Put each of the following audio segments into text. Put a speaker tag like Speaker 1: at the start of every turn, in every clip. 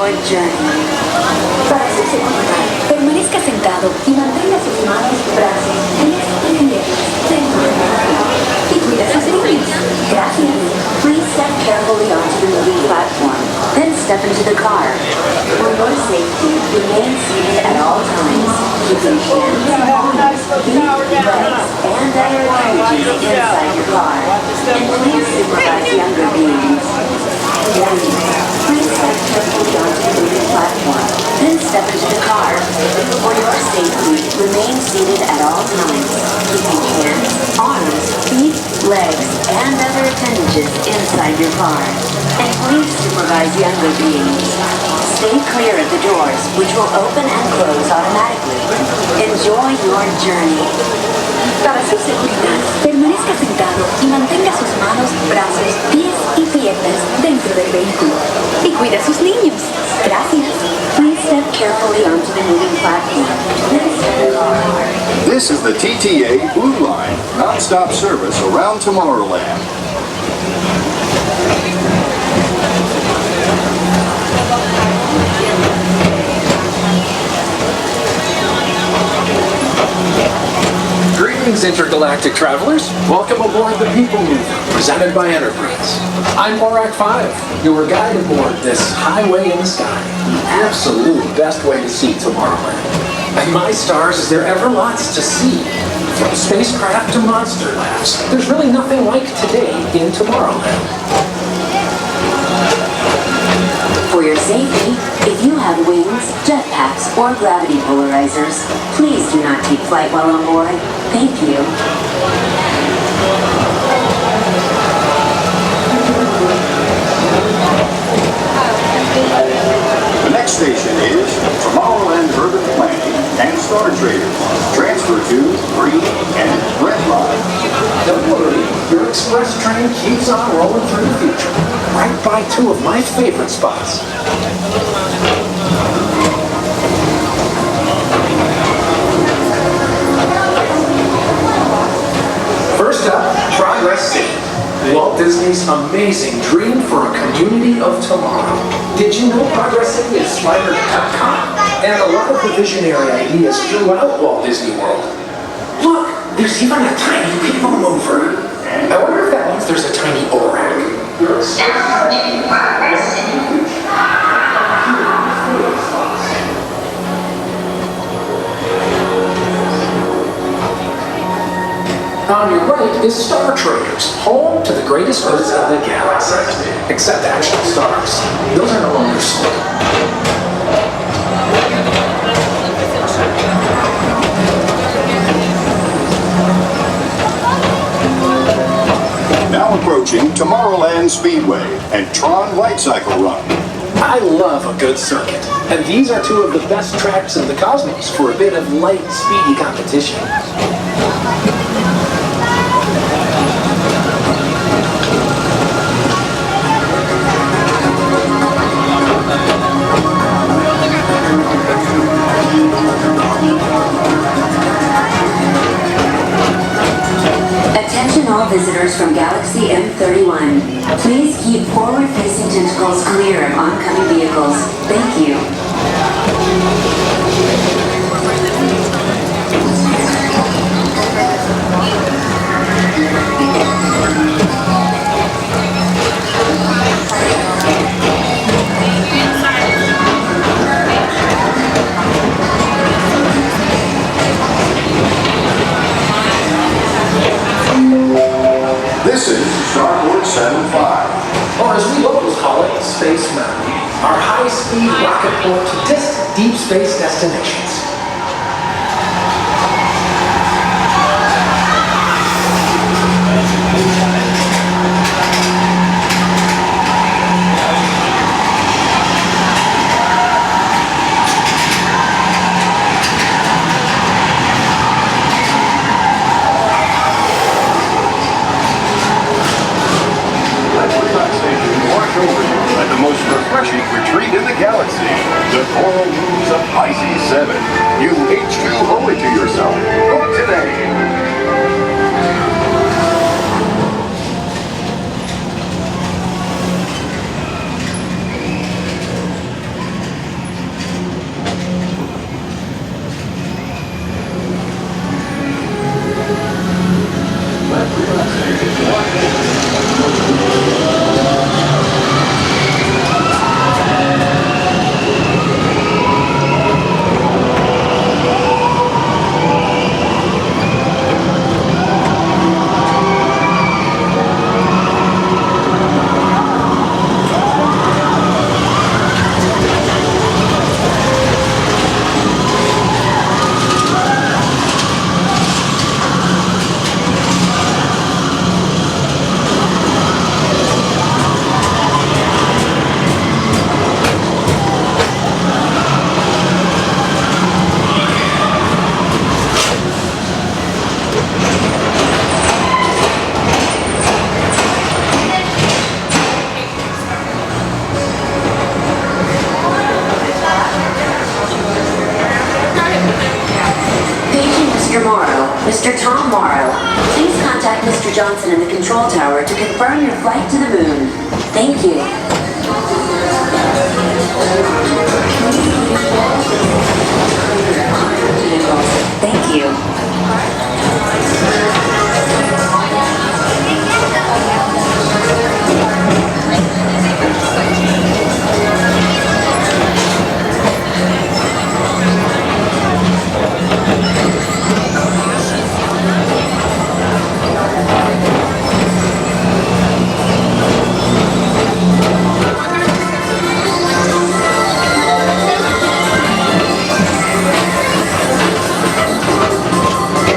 Speaker 1: your journey. Para su seguridad, permanezca sentado y mantenga sus manos, brazos, pies y piernas dentro del vehículo. Y cuida sus niños. Gracias. Please step carefully onto the moving platform, then step into the car. For your safety, remain seated at all times, keeping hands, arms, feet, legs, and other appendages inside your car. And please supervise younger beings. Please step carefully onto the moving platform, then step into the car. For your safety, remain seated at all times, keeping hands, arms, feet, legs, and other appendages inside your car. And please supervise younger beings. Stay clear of the doors, which will open and close automatically. Enjoy your journey. Para su seguridad, permanezca sentado y mantenga sus manos, brazos, pies y piernas dentro del vehículo. Y cuida a sus niños. Gracias. Please step carefully onto the moving platform.
Speaker 2: This is the TTA Blue Line, non-stop service around Tomorrowland.
Speaker 3: Greetings, intergalactic travelers. Welcome aboard the PeopleMover, presented by Enterprise. I'm Borak 5, your guide aboard this highway in the sky, the absolute best way to see Tomorrowland. And my stars, is there ever lots to see? From spacecraft to monster labs, there's really nothing like today in Tomorrowland.
Speaker 1: For your safety, if you have wings, jetpacks, or gravity polarizers, please do not take flight while on board. Thank you.
Speaker 2: The next station is Tomorrowland Urban Planning and Star Traders. Transfer to green and red line.
Speaker 3: Don't worry, your express train keeps on rolling through the future, right by two of my favorite spots. First up, Progress City. Walt Disney's amazing dream for a community of tomorrow. Did you know Progress City is inspired Epcot and a lot of the visionary ideas throughout Walt Disney World? Look, there's even a tiny PeopleMover. I wonder if that means there's a tiny Borak. On your right is Star Traders, home to the greatest birds of the galaxy. Except actual stars. Those are no longer sold.
Speaker 2: Now approaching Tomorrowland Speedway and Tron Light Cycle Run.
Speaker 3: I love a good circuit, and these are two of the best tracks in the cosmos for a bit of light, speedy competition.
Speaker 1: Attention all visitors from Galaxy M31. Please keep forward-facing tentacles clear of oncoming vehicles. Thank you.
Speaker 2: This is Starboard 75.
Speaker 3: Or as we locals call it, Space Mountain. Our high-speed rocket port to distant deep space destinations.
Speaker 2: At the most refreshing retreat in the galaxy, the coral moons of Pisces 7.
Speaker 1: Johnson in the control tower to confirm your flight to the moon. Thank you. Thank you.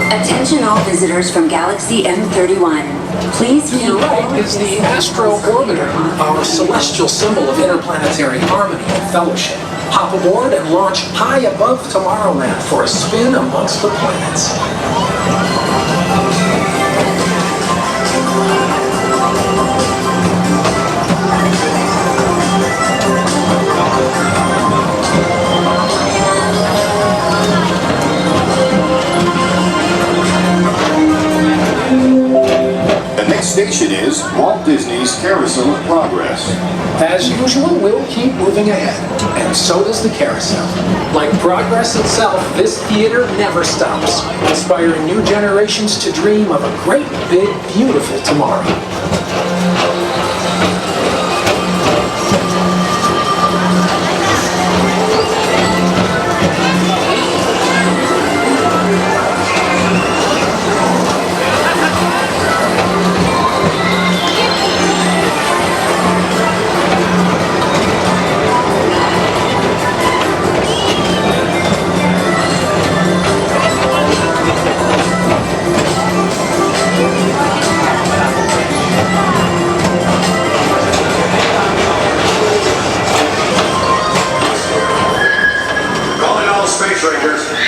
Speaker 1: Attention all visitors from Galaxy M31. Please
Speaker 3: To your right is the Astro Orbiter, our celestial symbol of interplanetary harmony and fellowship. Hop aboard and launch high above Tomorrowland for a spin amongst the planets.
Speaker 2: The next station is Walt Disney's Carousel of Progress.
Speaker 3: As usual, we'll keep moving ahead, and so does the carousel. Like progress itself, this theater never stops, inspiring new generations to dream of a great, big, beautiful tomorrow.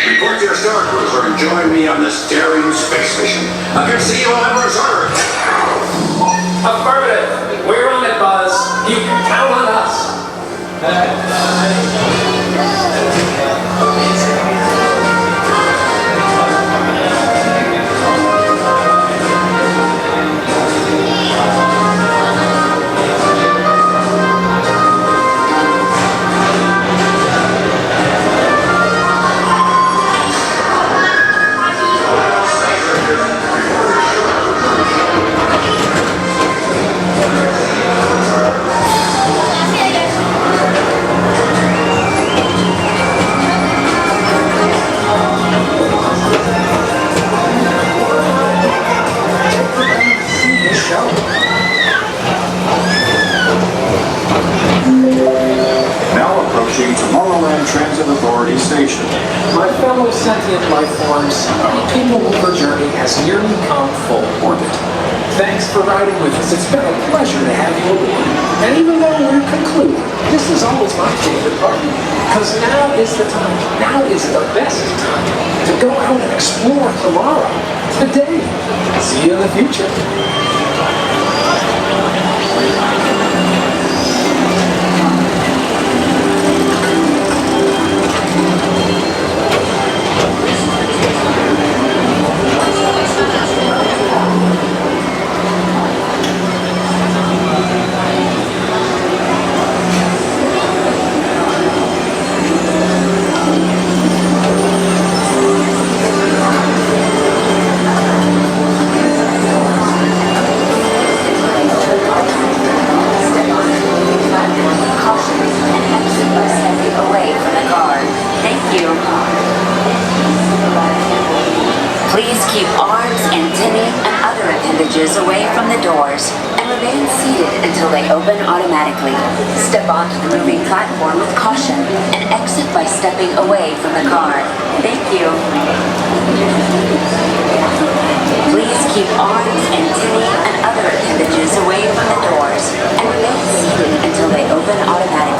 Speaker 4: Report to your Star Cruiser and join me on this daring space mission. I can see you on Earth.
Speaker 3: Affirmative. We're on it, Buzz. You can count on us.
Speaker 2: Station.
Speaker 3: My fellow sentient life forms, our PeopleMover journey has nearly come full orbit. Thanks for riding with us. It's been a pleasure to have you aboard. And even though we're concluding, this is always my favorite part. Because now is the time, now is the best time to go out and explore tomorrow, today. See you in the future.
Speaker 1: Please keep arms, antennae, and other appendages away from the doors and remain seated until they open automatically. Step onto the moving platform with caution and exit by stepping away from the car. Thank you. Please keep arms, antennae, and other appendages away from the doors and remain seated until they open automatically.